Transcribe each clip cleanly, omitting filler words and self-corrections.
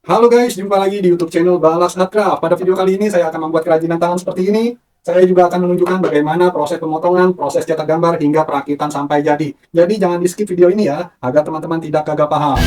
Halo guys, jumpa lagi di YouTube channel Balas Artcraft. Pada video kali ini saya akan membuat kerajinan tangan seperti ini. Saya juga akan menunjukkan bagaimana proses pemotongan, proses cetak gambar, hingga perakitan sampai jadi. Jadi jangan di skip video ini ya, agar teman-teman tidak gagal paham.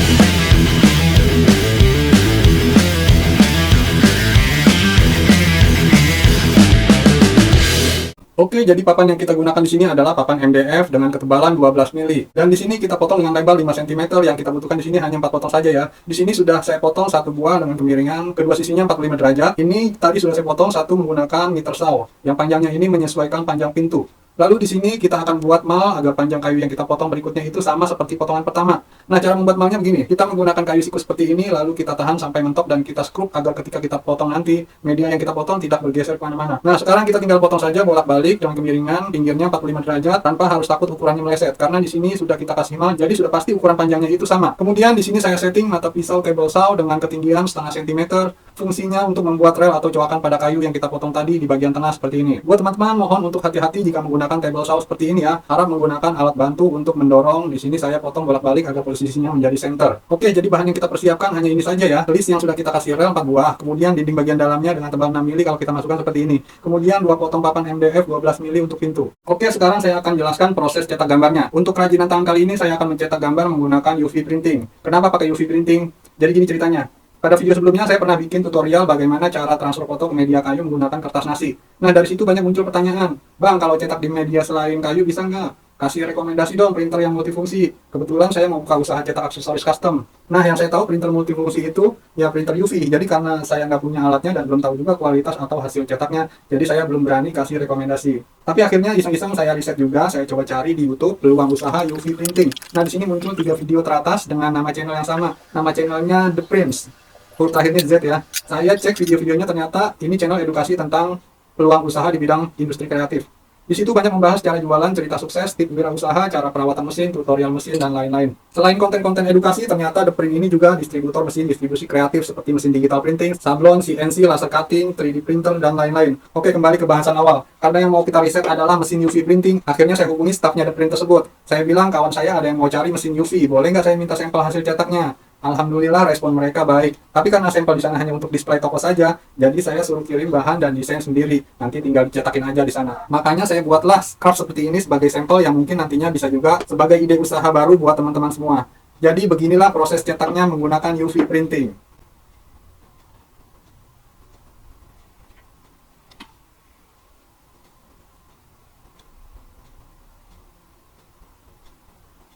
Oke, jadi papan yang kita gunakan di sini adalah papan MDF dengan ketebalan 12 mili. Dan di sini kita potong dengan lebar 5 cm, yang kita butuhkan di sini hanya 4 potong saja ya. Di sini sudah saya potong satu buah dengan kemiringan, kedua sisinya 45 derajat. Ini tadi sudah saya potong satu menggunakan meter saw, yang panjangnya ini menyesuaikan panjang pintu. Lalu di sini kita akan buat mal agar panjang kayu yang kita potong berikutnya itu sama seperti potongan pertama. Nah, cara membuat malnya begini. Kita menggunakan kayu siku seperti ini, lalu kita tahan sampai mentok dan kita skrup agar ketika kita potong nanti, media yang kita potong tidak bergeser kemana-mana. Nah, sekarang kita tinggal potong saja bolak-balik dengan kemiringan pinggirnya 45 derajat tanpa harus takut ukurannya meleset. Karena di sini sudah kita kasih mal, jadi sudah pasti ukuran panjangnya itu sama. Kemudian di sini saya setting mata pisau table saw dengan ketinggian setengah sentimeter. Fungsinya untuk membuat rel atau coakan pada kayu yang kita potong tadi di bagian tengah seperti ini. Buat teman-teman, mohon untuk hati-hati jika menggunakan table saw seperti ini ya. Harap menggunakan alat bantu untuk mendorong. Di sini saya potong bolak-balik agar posisinya menjadi center. Oke, jadi bahan yang kita persiapkan hanya ini saja ya. List yang sudah kita kasih rel 4 buah. Kemudian dinding bagian dalamnya dengan tebal 6 mili kalau kita masukkan seperti ini. Kemudian 2 potong papan MDF 12 mili untuk pintu. Oke, sekarang saya akan jelaskan proses cetak gambarnya. Untuk kerajinan tangan kali ini saya akan mencetak gambar menggunakan UV printing. Kenapa pakai UV printing? Jadi gini ceritanya. Pada video sebelumnya saya pernah bikin tutorial bagaimana cara transfer foto ke media kayu menggunakan kertas nasi. Nah, dari situ banyak muncul pertanyaan, Bang, kalau cetak di media selain kayu bisa nggak? Kasih rekomendasi dong printer yang multifungsi. Kebetulan saya mau buka usaha cetak aksesoris custom. Nah, yang saya tahu printer multifungsi itu ya printer UV. Jadi karena saya nggak punya alatnya dan belum tahu juga kualitas atau hasil cetaknya, jadi saya belum berani kasih rekomendasi. Tapi akhirnya iseng-iseng saya riset juga, saya coba cari di YouTube peluang usaha UV printing. Nah, di sini muncul 3 video teratas dengan nama channel yang sama. Nama channelnya The Prince. Huruf terakhirnya Z ya. Saya cek video-videonya, ternyata ini channel edukasi tentang peluang usaha di bidang industri kreatif. Di situ banyak membahas cara jualan, cerita sukses, tips wirausaha, cara perawatan mesin, tutorial mesin, dan lain-lain. Selain konten-konten edukasi, ternyata The Print ini juga distributor mesin distribusi kreatif seperti mesin digital printing, sablon, CNC, laser cutting, 3D printer, dan lain-lain. Oke, kembali ke bahasan awal. Karena yang mau kita riset adalah mesin UV printing, akhirnya saya hubungi stafnya The Print tersebut. Saya bilang, kawan saya ada yang mau cari mesin UV, boleh nggak saya minta sampel hasil cetaknya? Alhamdulillah respon mereka baik. Tapi karena sampel di sana hanya untuk display toko saja, jadi saya suruh kirim bahan dan desain sendiri. Nanti tinggal dicetakin aja di sana. Makanya saya buatlah scarf seperti ini sebagai sampel yang mungkin nantinya bisa juga sebagai ide usaha baru buat teman-teman semua. Jadi beginilah proses cetaknya menggunakan UV printing.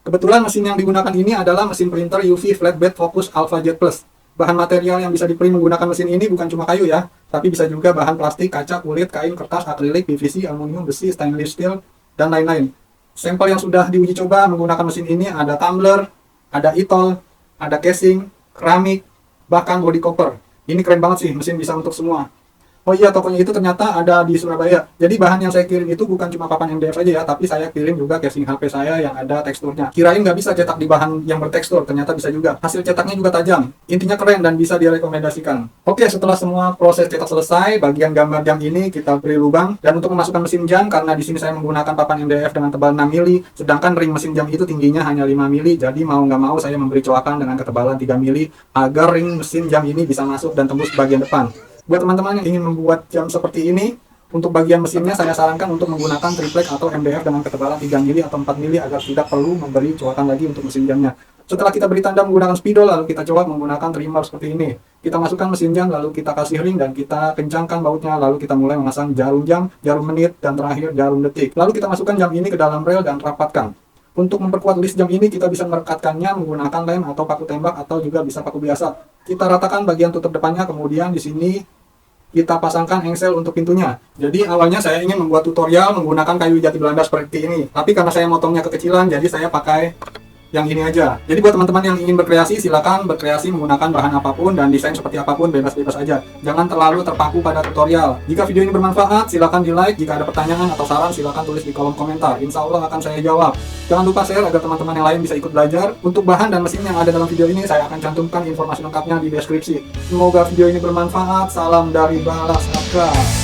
Kebetulan mesin yang digunakan ini adalah mesin printer UV Flatbed Focus Alpha Jet Plus. Bahan material yang bisa diprint menggunakan mesin ini bukan cuma kayu ya, tapi bisa juga bahan plastik, kaca, kulit, kain, kertas, akrilik, PVC, aluminium, besi, stainless steel, dan lain-lain. Sampel yang sudah diuji coba menggunakan mesin ini ada tumbler, ada e-tol, ada casing, keramik, bahkan body copper. Ini keren banget sih, mesin bisa untuk semua. Oh iya, tokonya itu ternyata ada di Surabaya. Jadi bahan yang saya kirim itu bukan cuma papan MDF aja ya, tapi saya kirim juga casing HP saya yang ada teksturnya. Kirain nggak bisa cetak di bahan yang bertekstur, ternyata bisa juga. Hasil cetaknya juga tajam. Intinya keren dan bisa direkomendasikan. Oke, setelah semua proses cetak selesai, bagian gambar jam ini kita beri lubang. Dan untuk memasukkan mesin jam, karena di sini saya menggunakan papan MDF dengan tebal 6 mili, sedangkan ring mesin jam itu tingginya hanya 5 mili, jadi mau nggak mau saya memberi coakan dengan ketebalan 3 mili, agar ring mesin jam ini bisa masuk dan tembus bagian depan. Buat teman-teman yang ingin membuat jam seperti ini, untuk bagian mesinnya saya sarankan untuk menggunakan triplek atau MDF dengan ketebalan 3 mili atau 4 mili agar tidak perlu memberi coakan lagi untuk mesin jamnya. Setelah kita beri tanda menggunakan spidol, lalu kita coba menggunakan trimmer seperti ini. Kita masukkan mesin jam, lalu kita kasih ring dan kita kencangkan bautnya, lalu kita mulai memasang jarum jam, jarum menit, dan terakhir jarum detik. Lalu kita masukkan jam ini ke dalam rel dan rapatkan. Untuk memperkuat list jam ini, kita bisa merekatkannya menggunakan lem atau paku tembak atau juga bisa paku biasa. Kita ratakan bagian tutup depannya, kemudian di sini kita pasangkan engsel untuk pintunya. Jadi awalnya saya ingin membuat tutorial menggunakan kayu jati Belanda seperti ini. Tapi karena saya motongnya kekecilan, jadi saya pakai yang ini aja. Jadi buat teman-teman yang ingin berkreasi, silakan berkreasi menggunakan bahan apapun dan desain seperti apapun, bebas-bebas aja. Jangan terlalu terpaku pada tutorial. Jika video ini bermanfaat, silakan di like. Jika ada pertanyaan atau saran, silakan tulis di kolom komentar. Insya Allah akan saya jawab. Jangan lupa share agar teman-teman yang lain bisa ikut belajar. Untuk bahan dan mesin yang ada dalam video ini, saya akan cantumkan informasi lengkapnya di deskripsi. Semoga video ini bermanfaat. Salam dari Balas Artcraft.